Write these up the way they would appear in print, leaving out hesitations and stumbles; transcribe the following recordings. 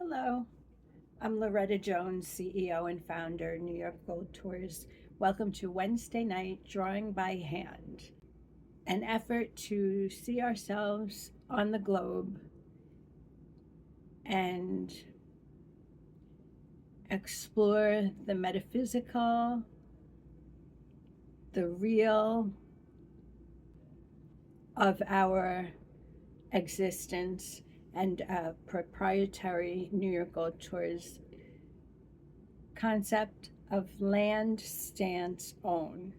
Hello, I'm Loretta Jones, CEO and founder, New York Gold Tours. Welcome to Wednesday night Drawing by Hand, an effort to see ourselves on the globe and explore the metaphysical, the real of our existence, and a proprietary New York Gold Tours concept of land stance own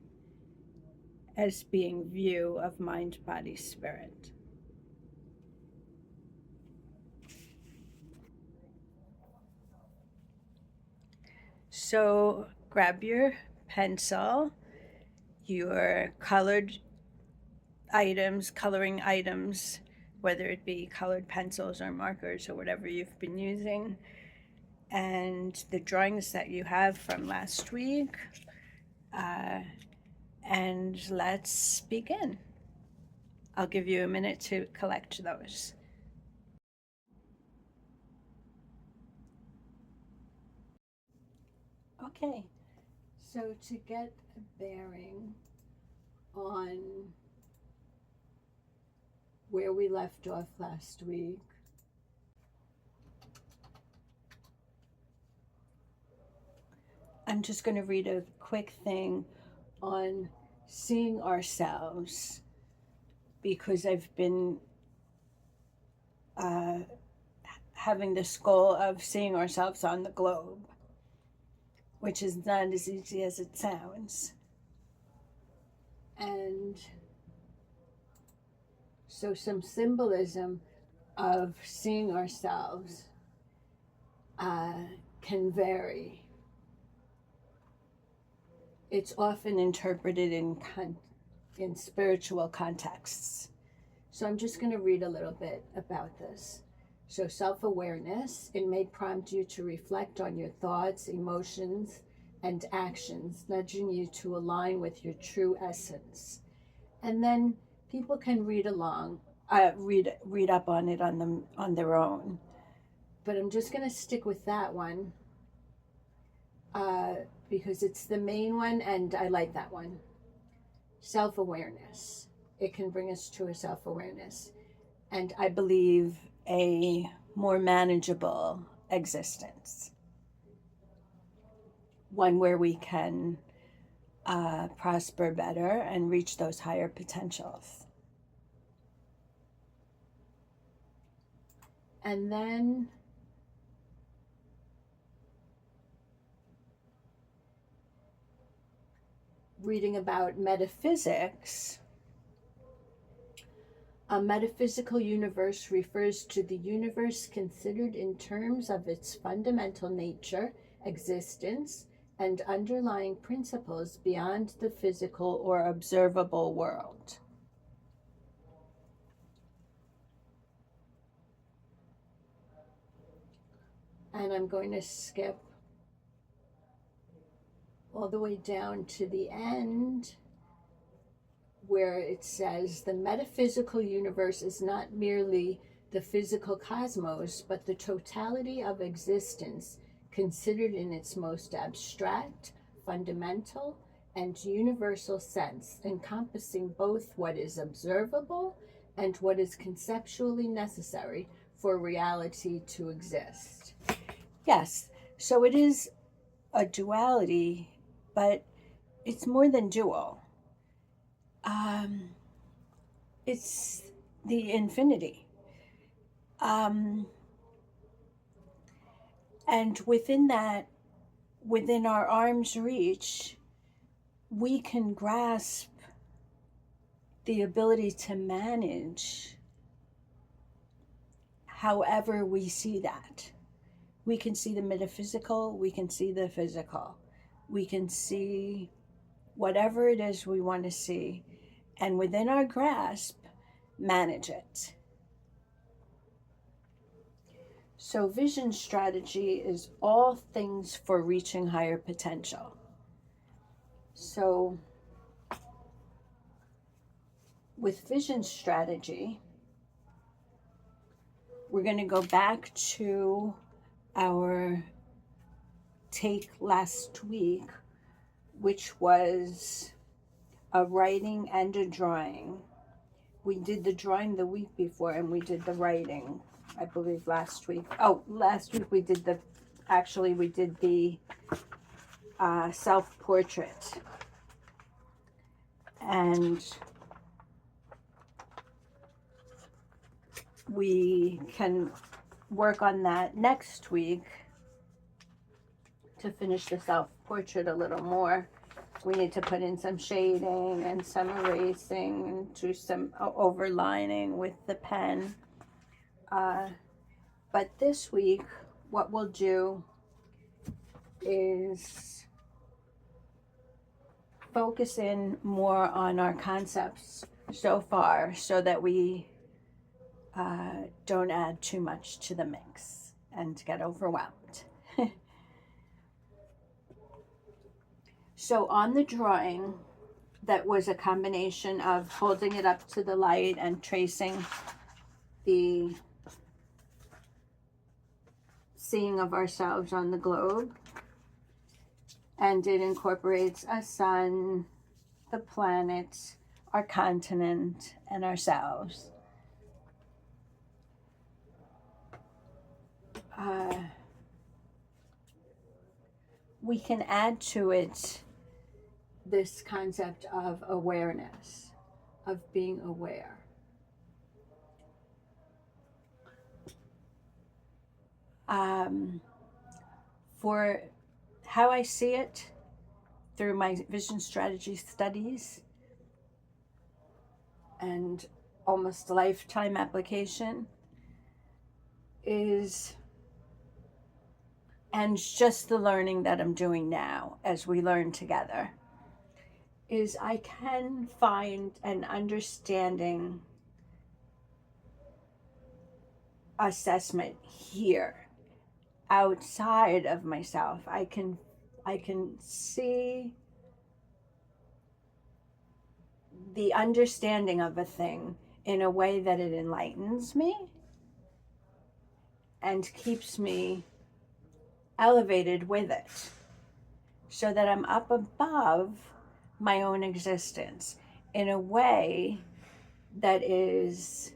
as being view of mind, body, spirit. So grab your pencil, your coloring items, whether it be colored pencils or markers or whatever you've been using, and the drawings that you have from last week. And let's begin. I'll give you a minute to collect those. Okay, so to get a bearing on where we left off last week, I'm just going to read a quick thing on seeing ourselves because I've been having this goal of seeing ourselves on the globe, which is not as easy as it sounds. And so some symbolism of seeing ourselves can vary. It's often interpreted in spiritual contexts. So I'm just going to read a little bit about this. So self-awareness, it may prompt you to reflect on your thoughts, emotions, and actions, nudging you to align with your true essence. And then people can read along, read up on it on their own. But I'm just going to stick with that one because it's the main one, and I like that one. Self-awareness. It can bring us to a self-awareness, and I believe a more manageable existence, one where we can prosper better and reach those higher potentials. And then reading about metaphysics. A metaphysical universe refers to the universe considered in terms of its fundamental nature, existence, and underlying principles beyond the physical or observable world. And I'm going to skip all the way down to the end where it says the metaphysical universe is not merely the physical cosmos, but the totality of existence considered in its most abstract, fundamental, and universal sense, encompassing both what is observable and what is conceptually necessary for reality to exist. Yes, so it is a duality, but it's more than dual. It's the infinity. And within that, within our arm's reach, we can grasp the ability to manage however we see that. We can see the metaphysical, we can see the physical, we can see whatever it is we want to see, and within our grasp, manage it. So vision strategy is all things for reaching higher potential. So with vision strategy, we're going to go back to our take last week, which was a writing and a drawing. We did the drawing the week before, and we did the writing, I believe, last week. Oh, last week we did the self-portrait. And we can work on that next week to finish the self-portrait a little more. We need to put in some shading and some erasing and do some overlining with the pen. But this week, what we'll do is focus in more on our concepts so far so that we don't add too much to the mix and get overwhelmed. So on the drawing, that was a combination of holding it up to the light and tracing the seeing of ourselves on the globe. And it incorporates a sun, the planet, our continent, and ourselves. We can add to it this concept of awareness, of being aware. For how I see it through my vision strategy studies and almost lifetime application is, and just the learning that I'm doing now as we learn together, is I can find an understanding assessment here outside of myself. I can see the understanding of a thing in a way that it enlightens me and keeps me elevated with it, so that I'm up above my own existence in a way that is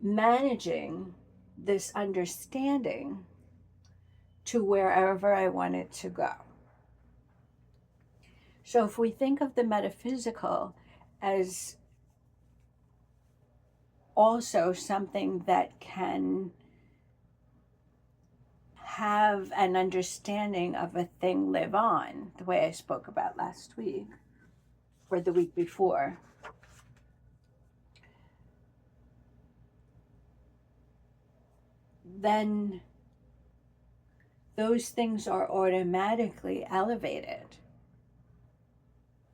managing this understanding to wherever I want it to go. So if we think of the metaphysical as also something that can have an understanding of a thing live on, the way I spoke about last week or the week before, then those things are automatically elevated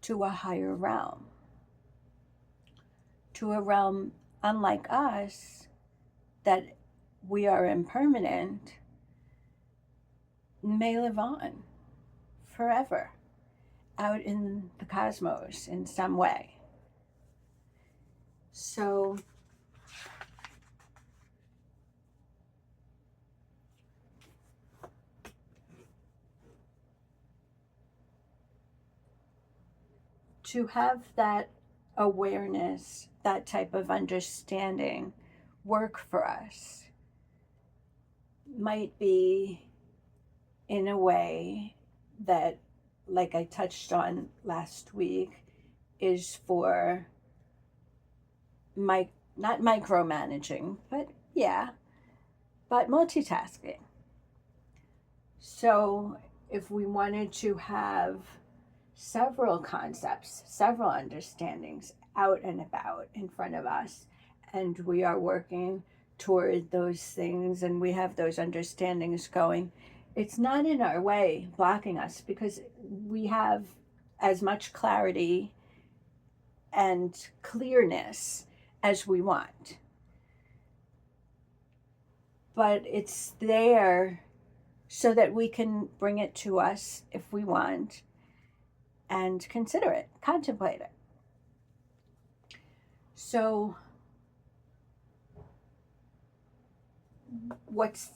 to a higher realm, to a realm unlike us, that we are impermanent, may live on forever out in the cosmos in some way. So to have that awareness, that type of understanding work for us might be in a way that, like I touched on last week, is for not micromanaging, but multitasking. So if we wanted to have several concepts, several understandings out and about in front of us, and we are working toward those things and we have those understandings going, it's not in our way blocking us, because we have as much clarity and clearness as we want. But it's there so that we can bring it to us if we want and consider it, contemplate it. So what's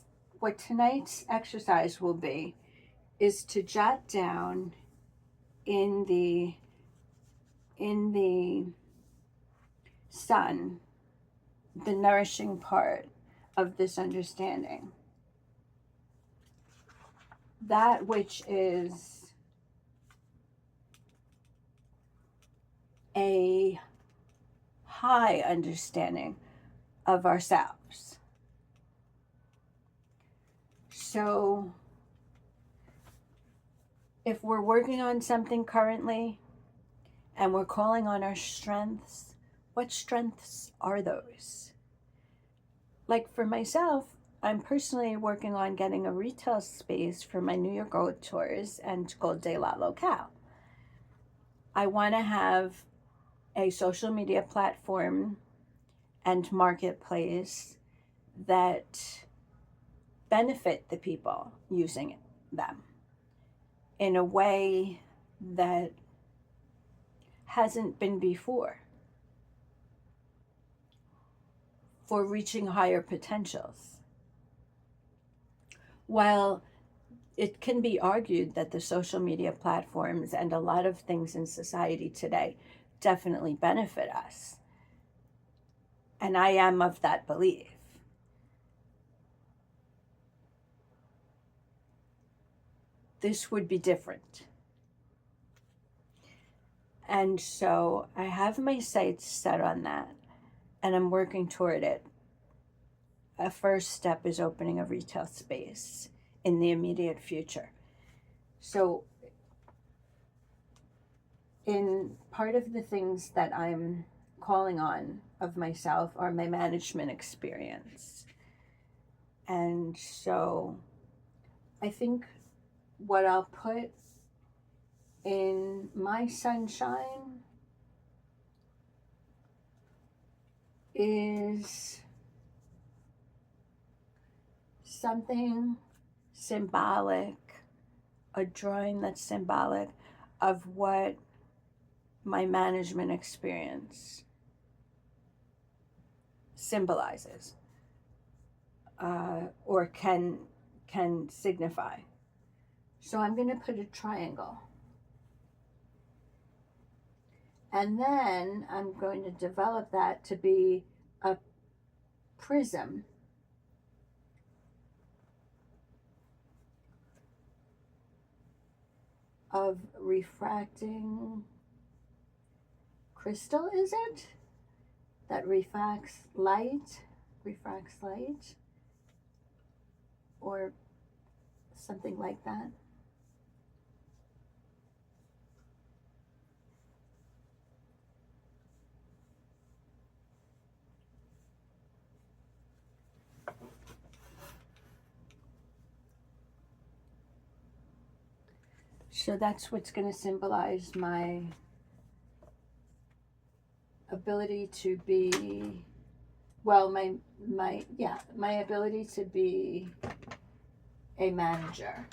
what tonight's exercise will be is to jot down in the sun the nourishing part of this understanding, that which is a high understanding of ourselves. So if we're working on something currently and we're calling on our strengths, what strengths are those? Like for myself, I'm personally working on getting a retail space for my New York Gold Tours and Gold de la Locale. I want to have a social media platform and marketplace that benefit the people using them in a way that hasn't been before, for reaching higher potentials. While it can be argued that the social media platforms and a lot of things in society today definitely benefit us, and I am of that belief, this would be different. And so I have my sights set on that, and I'm working toward it. A first step is opening a retail space in the immediate future. So in part of the things that I'm calling on of myself are my management experience. And so I think what I'll put in my sunshine is something symbolic, a drawing that's symbolic of what my management experience symbolizes, or can signify. So I'm going to put a triangle. And then I'm going to develop that to be a prism of refracting crystal, is it? That refracts light, or something like that. So that's what's going to symbolize my ability to be, well, my ability to be a manager.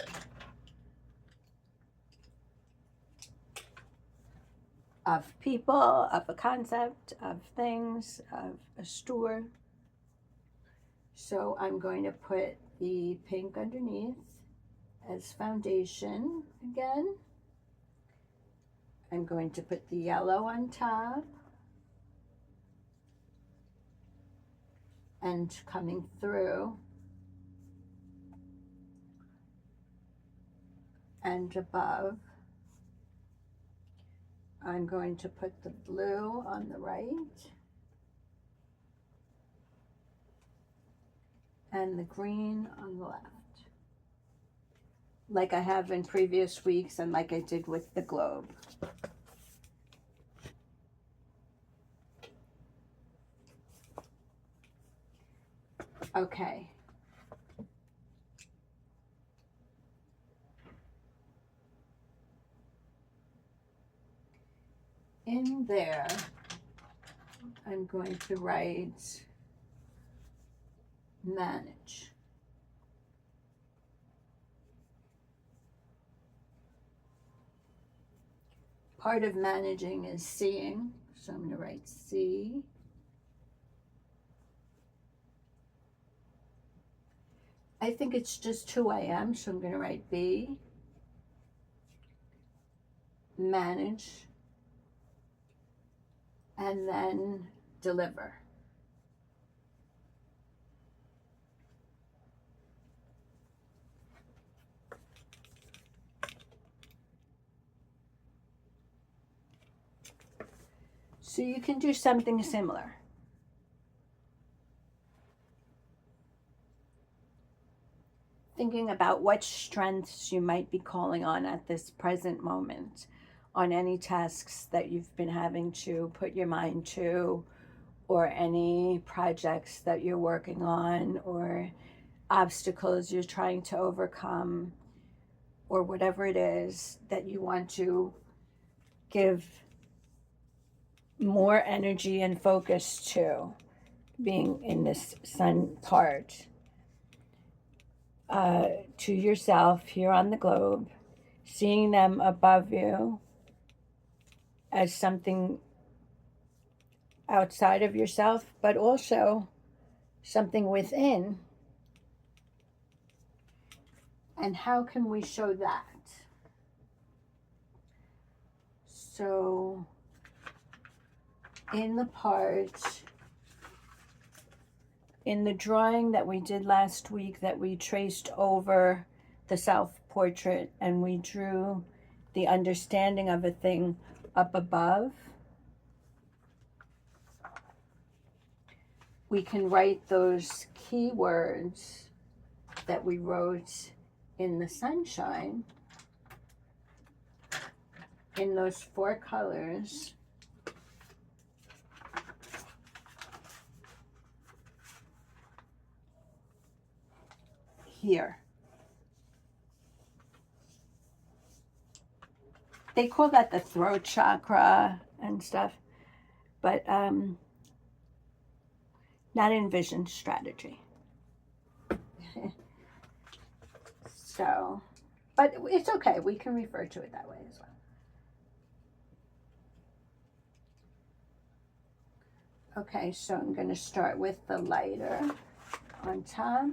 Of people, of a concept, of things, of a store. So I'm going to put the pink underneath as foundation again. I'm going to put the yellow on top. And coming through and above, I'm going to put the blue on the right and the green on the left, like I have in previous weeks and like I did with the globe. Okay. In there, I'm going to write manage. Part of managing is seeing, so I'm going to write see. I think it's just who I am, so I'm going to write be, manage, and then deliver. So you can do something similar. Thinking about what strengths you might be calling on at this present moment on any tasks that you've been having to put your mind to, or any projects that you're working on, or obstacles you're trying to overcome, or whatever it is that you want to give more energy and focus to, being in this sun part. To yourself here on the globe, seeing them above you as something outside of yourself, but also something within. And how can we show that? So, in the part, in the drawing that we did last week, that we traced over the self-portrait and we drew the understanding of a thing up above, we can write those keywords that we wrote in the sunshine in those 4 colors here. They call that the throat chakra and stuff, but not in vision strategy. So, but it's okay. We can refer to it that way as well. Okay, so I'm going to start with the lighter on top.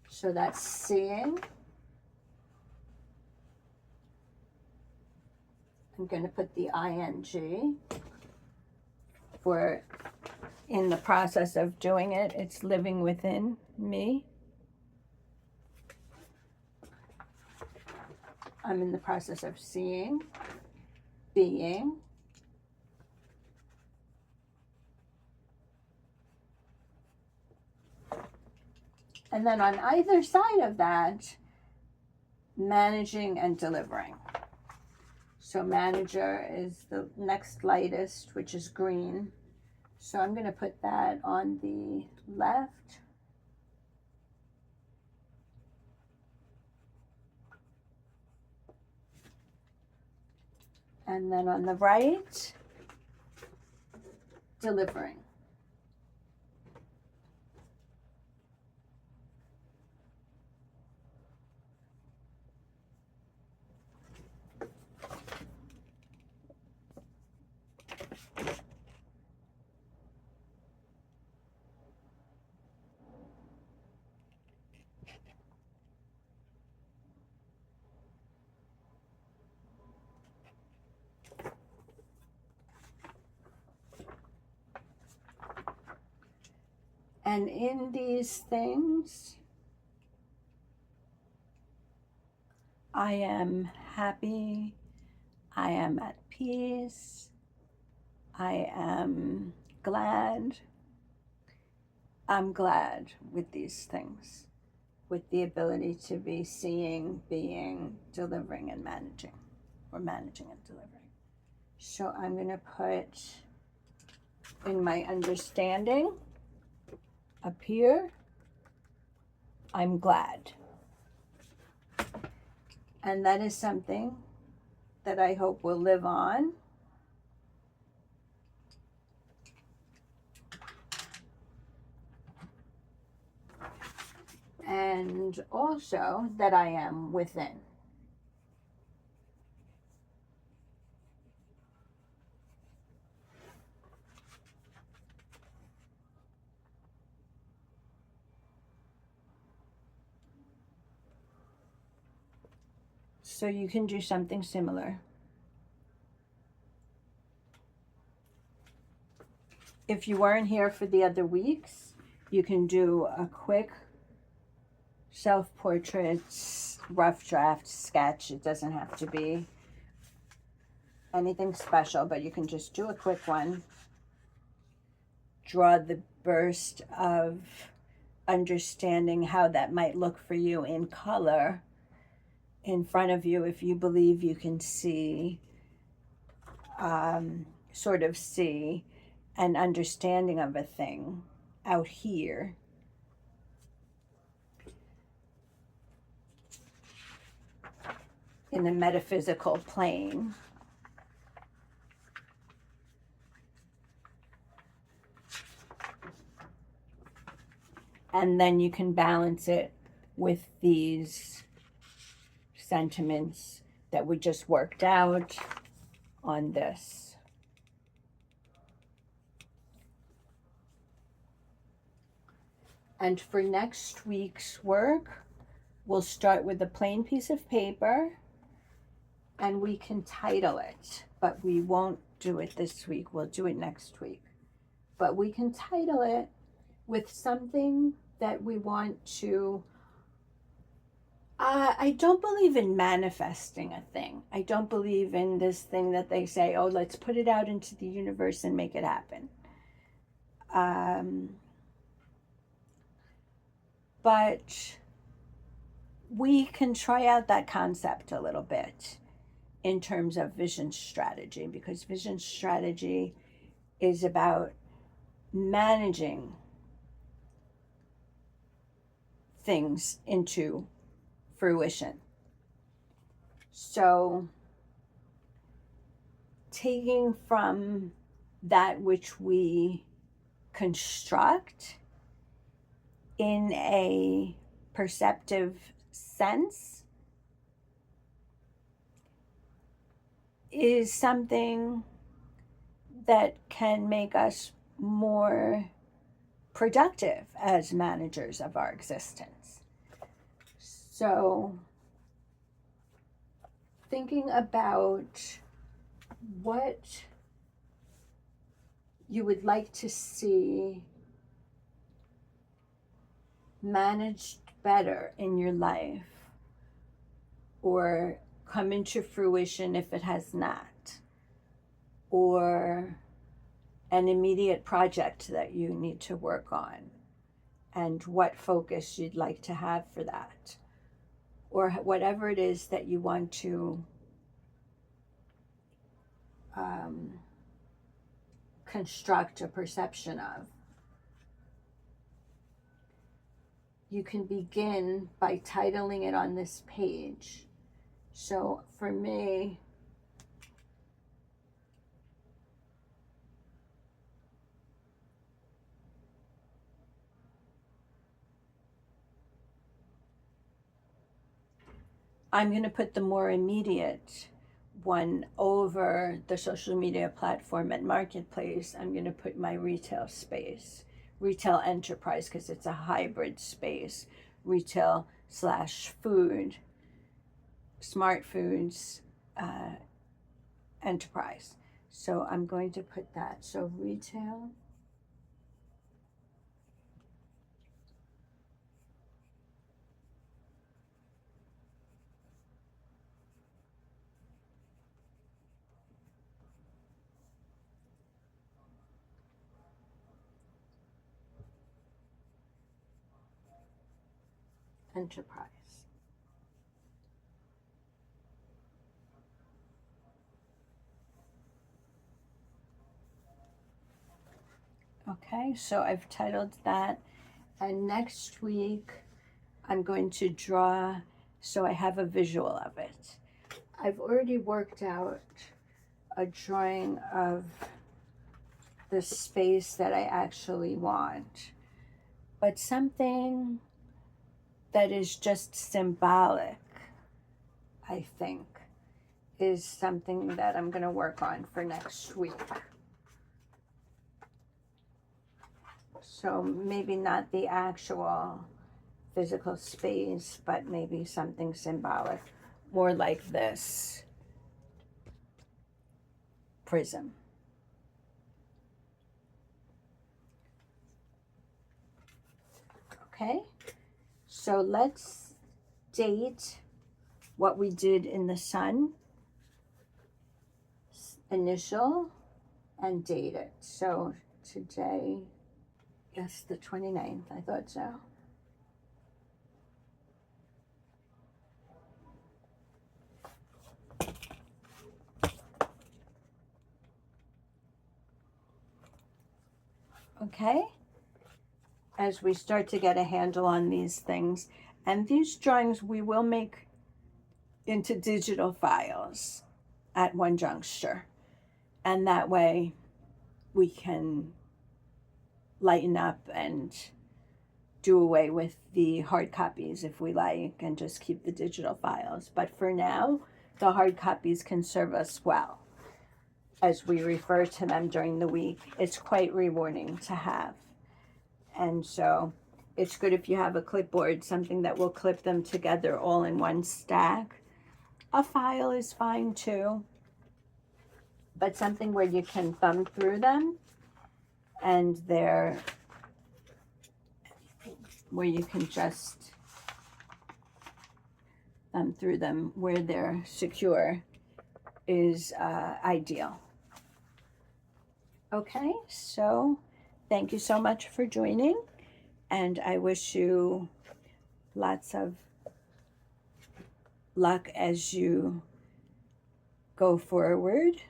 So that's seeing. I'm going to put the ing for in the process of doing it. It's living within me. I'm in the process of seeing, being, and then on either side of that, managing and delivering. So manager is the next lightest, which is green. So I'm going to put that on the left. And then on the right, delivering. And in these things, I am happy, I am at peace, I am glad. I'm glad with these things, with the ability to be seeing, being, delivering, and managing, or managing and delivering. So I'm going to put in my understanding up here, I'm glad. And that is something that I hope will live on. And also that I am within. So you can do something similar. If you weren't here for the other weeks, you can do a quick self-portrait, rough draft sketch. It doesn't have to be anything special, but you can just do a quick one. Draw the burst of understanding how that might look for you in color in front of you, if you believe you can see, sort of see an understanding of a thing out here. In the metaphysical plane. And then you can balance it with these sentiments that we just worked out on this. And for next week's work, we'll start with a plain piece of paper and we can title it, but we won't do it this week. We'll do it next week. But we can title it with something that we want to, I don't believe in manifesting a thing. I don't believe in this thing that they say, oh, let's put it out into the universe and make it happen. But we can try out that concept a little bit in terms of vision strategy, because vision strategy is about managing things into fruition. So taking from that which we construct in a perceptive sense is something that can make us more productive as managers of our existence. So thinking about what you would like to see managed better in your life, or come into fruition if it has not, or an immediate project that you need to work on, and what focus you'd like to have for that, or whatever it is that you want to construct a perception of. You can begin by titling it on this page. So for me, I'm going to put the more immediate one over the social media platform at Marketplace. I'm going to put my retail space, retail enterprise, because it's a hybrid space, retail / food, smart foods enterprise. So I'm going to put that. So retail enterprise. Okay, so I've titled that, and next week I'm going to draw so I have a visual of it. I've already worked out a drawing of the space that I actually want, but something that is just symbolic, I think, is something that I'm going to work on for next week. So maybe not the actual physical space, but maybe something symbolic. more like this prism. Okay, so let's date what we did in the sun, initial, and date it. So today, yes, the 29th, I thought so. Okay, as we start to get a handle on these things, and these drawings we will make into digital files at one juncture, and that way we can lighten up and do away with the hard copies if we like and just keep the digital files. But for now, the hard copies can serve us well as we refer to them during the week. It's quite rewarding to have. And so it's good if you have a clipboard, something that will clip them together all in one stack. A file is fine too, but something where you can thumb through them and where you can just thumb through them where they're secure is ideal. Okay, so thank you so much for joining, and I wish you lots of luck as you go forward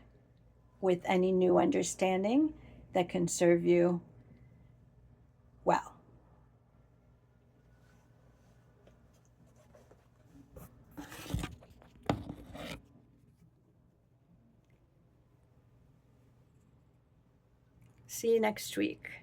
with any new understanding that can serve you well. See you next week.